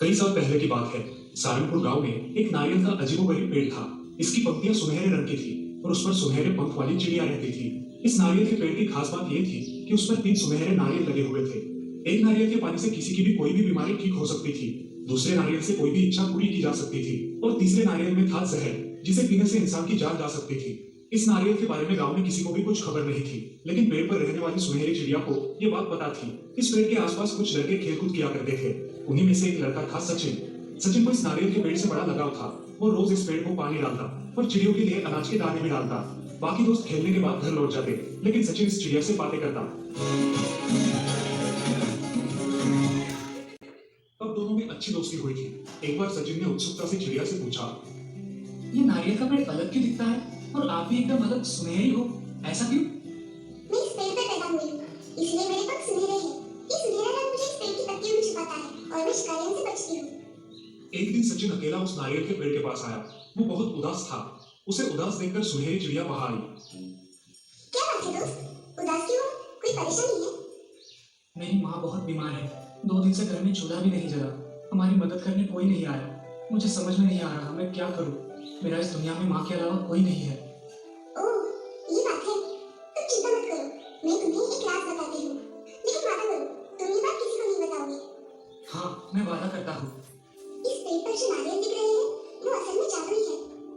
कई साल पहले की बात है। सहारनपुर गांव में एक नारियल का अजीबोगरीब पेड़ था। इसकी पंक्तियां सुनहरे रंग की थी और उस पर सुनहरे पंख वाली चिड़िया रहती थी। इस नारियल के पेड़ की खास बात यह थी कि उस पर 3 सुनहरे नारियल लगे हुए थे। एक नारियल के पानी से किसी की भी कोई भी बीमारी ठीक हो सकती थी, दूसरे नारियल से कोई भी इच्छा पूरी की जा सकती थी और तीसरे नारियल में था जहर, जिसे पीने से इंसान की जान जा सकती थी। इस नारियल के बारे में गांव में किसी को भी कुछ खबर नहीं थी, लेकिन पेड़ पर रहने वाली सुनहरी चिड़िया को यह बात पता थी। इस पेड़ के आसपास कुछ लड़के खेलकूद किया करते थे। उन्हीं में से एक लड़का था सचिन। सचिन को इस नारियल के पेड़ से बड़ा लगाव था। वो रोज इस पेड़ को पानी डालता और चिड़ियों के लिए अनाज के दाने भी डालता। बाकी दोस्त खेलने के बाद घर लौट जाते, लेकिन सचिन इस चिड़िया से बातें करता। अब दोनों में अच्छी दोस्ती हुई थी। एक बार सचिन ने उत्सुकता से चिड़िया से पूछा, ये नारियल का पेड़ अलग क्यों दिखता है और आप भी एकदम अलग सुनहरी हो, ऐसा क्यों? मैं इस पेड़ पे पैदा हुई हूँ, इसलिए मेरे पंख सुनहरे हैं। ये सुनहरा रंग मुझे इस पेड़ की पत्तियों में छिपाता है और मैं शिकारियों से बचती हूँ। एक दिन सचिन अकेला उस नारियल के पेड़ के पास आया। वो बहुत उदास था। उसे उदास देखकर सुनहरी चिड़िया वहां आई। क्या बात है दोस्त, उदास क्यों हो? कोई परेशानी है? मेरी माँ बहुत बीमार है। 2 दिन से घर में चूल्हा भी नहीं जला। हमारी मदद करने कोई नहीं आया। मुझे समझ में नहीं आ रहा मैं क्या करूँ। मेरा इस दुनिया में माँ के अलावा कोई नहीं है। ओह, ये बात है। तुम चिंता मत करो, मैं तुम्हें एक राज बताती हूँ। लेकिन वादा करो, तुम ये बात किसी को नहीं बताओगे। हाँ, मैं वादा करता हूँ। इस पेड़ पर जो नारियल दिख रहे हैं, वो असल में जादुई है।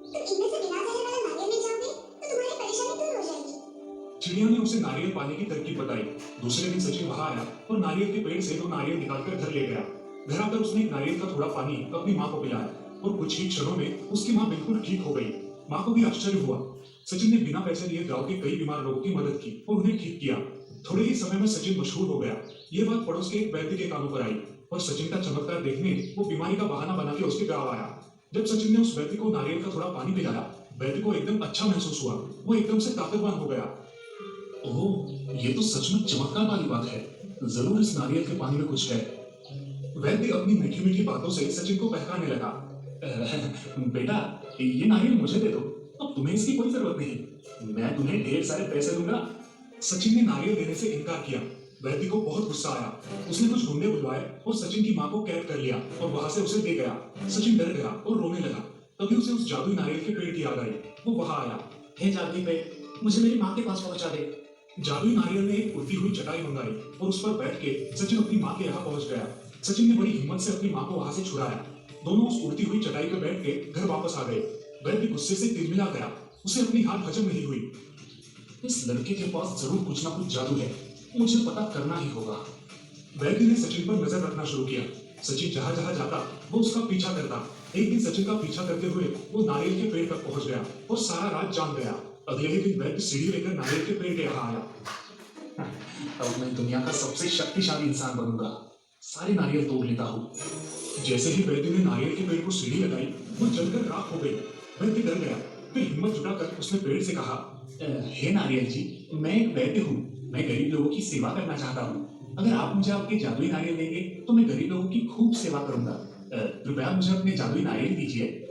तुम इनमें से बिना जहर वाला नारियल ले जाओगे, तो तुम्हारी परेशानी दूर हो जाएगी। चिड़िया ने उसे नारियल पाने की तरकीब बताई। दूसरे दिन सचिन वहां आया और नारियल के पेड़ से 2 नारियल निकालकर घर ले गया। घर आकर उसने एक नारियल का थोड़ा पानी अपनी माँ को पिलाया और कुछ ही क्षणों में उसकी माँ बिल्कुल ठीक हो गई। माँ को भी आश्चर्य हुआ। सचिन ने बिना पैसे लिए गांव के कई बीमार लोगों की मदद की और उन्हें ठीक किया। थोड़े ही समय में सचिन मशहूर हो गया। ये बात पड़ोस के एक वैद्य के कानों पर आई और सचिन का चमत्कार देखने वो बीमारी का बहाना बना के उसके गांव आया। जब सचिन ने उस वैद्य को नारियल का थोड़ा पानी पिलाया, वैद्य को एकदम अच्छा महसूस हुआ। वो एकदम से ताकतवान हो गया। ओह, ये तो सचमुच चमत्कार वाली बात है। जरूर इस नारियल के पानी में कुछ है। वैद्य अपनी मीठी मीठी बातों से सचिन को बहकाने लगा। बेटा, ये नारियल मुझे दे दो, अब तुम्हें इसकी कोई जरूरत नहीं। मैं तुम्हें ढेर सारे पैसे दूंगा। सचिन ने नारियल देने से इनकार किया। वैद्य को बहुत गुस्सा आया। उसने कुछ गुंडे बुलवाए और सचिन की माँ को कैद कर लिया और वहां से उसे दे गया। सचिन डर गया और रोने लगा। तभी उसे उस जादुई नारियल के पेड़ की याद आई। वो वहां आया। हे जादुई पेड़, मुझे मेरी माँ के पास पहुँचा दे। जादुई नारियल ने एक उड़ती हुई चटाई मंगाई और उस पर बैठ के सचिन अपनी माँ के यहाँ पहुंच गया। सचिन ने बड़ी हिम्मत से अपनी माँ को वहां से छुड़ाया। दोनों उस उड़ती हुई चटाई पर बैठ के घर वापस आ गए। वैद्य गुस्से से तिलमिला गया। उसे अपनी हार हजम नहीं हुई। इस लड़के के पास जरूर कुछ ना कुछ जादू है, मुझे पता करना ही होगा। वैद्य ने सचिन पर नजर रखना शुरू किया। सचिन जहां जहां जाता वो उसका पीछा करता। एक दिन सचिन का पीछा करते हुए वो नारियल के पेड़ तक पहुंच गया और सारा राज जान गया। अगले ही दिन वैद्य सीढ़ी लेकर नारियल के पेड़ के यहाँ आया। अब मैं दुनिया का सबसे शक्तिशाली इंसान बनूंगा। सारे नारियल तोड़ लेता हूँ। जैसे ही वैद्य ने नारियल के पेड़ को सीढ़ी लगाई, वो जलकर राख हो गई। वैद्य डर गया। फिर हिम्मत जुटाकर उसने पेड़ से कहा, हे नारियल जी, मैं एक वैद्य हूँ। मैं गरीब लोगों की सेवा करना चाहता हूँ। अगर आप मुझे आपके जादुई नारियल देंगे तो मैं गरीब लोगों की खूब सेवा करूंगा। कृपया मुझे अपने जादुई नारियल दीजिए।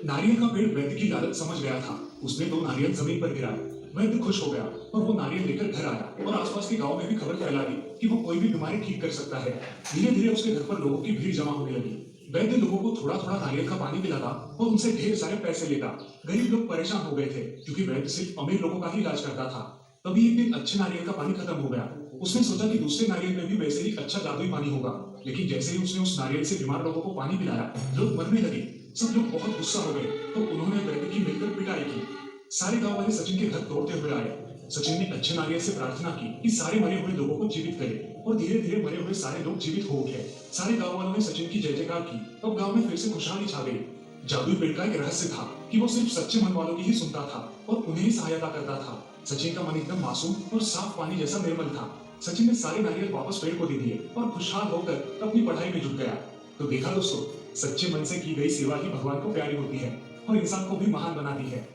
नारियल का पेड़ वैद्य की लालच समझ गया था। उसने 2 नारियल जमीन पर गिराए। वैद्य खुश हो गया और वो नारियल लेकर घर आया और आसपास के गांव में भी खबर फैला दी कि वो कोई भी बीमारी ठीक कर सकता है। धीरे धीरे उसके घर पर लोगों की भीड़ जमा होने लगी। वैद्य लोगों को थोड़ा थोड़ा नारियल का पानी पिलाता और उनसे ढेर सारे पैसे लेता। गरीब लोग परेशान हो गए थे क्योंकि वैद्य सिर्फ अमीर लोगों का ही इलाज करता था। तभी एक दिन अच्छे नारियल का पानी खत्म हो गया। उसने सोचा कि दूसरे नारियल में भी वैसे ही अच्छा जादुई पानी होगा, लेकिन जैसे ही उसने उस नारियल से बीमार लोगों को पानी पिलाया, लोग मरने लगे। सब लोग बहुत गुस्सा हो गए तो उन्होंने वैद्य की मिलकर पिटाई की। सारे गांव वाले सचिन के घर दौड़ते हुए आए। सचिन ने अच्छे नारियल से प्रार्थना की कि सारे मरे हुए लोगों को जीवित करे और धीरे धीरे मरे हुए सारे लोग जीवित हो उठे। सारे गांव वालों ने सचिन की जय जयकार की। अब गांव में फिर से खुशहाली छा गई। जादुई पेड़ का एक रहस्य था कि वो सिर्फ सच्चे मन वालों की ही सुनता था और उन्हें ही सहायता करता था। सचिन का मन एकदम मासूम और साफ पानी जैसा निर्मल था। सचिन ने सारे नारियल वापस पेड़ को दे दिए और खुशहाल होकर अपनी पढ़ाई में जुट गया। तो देखा दोस्तों, सच्चे मन से की गई सेवा ही भगवान को प्यारी होती है और इंसान को भी महान बनाती है।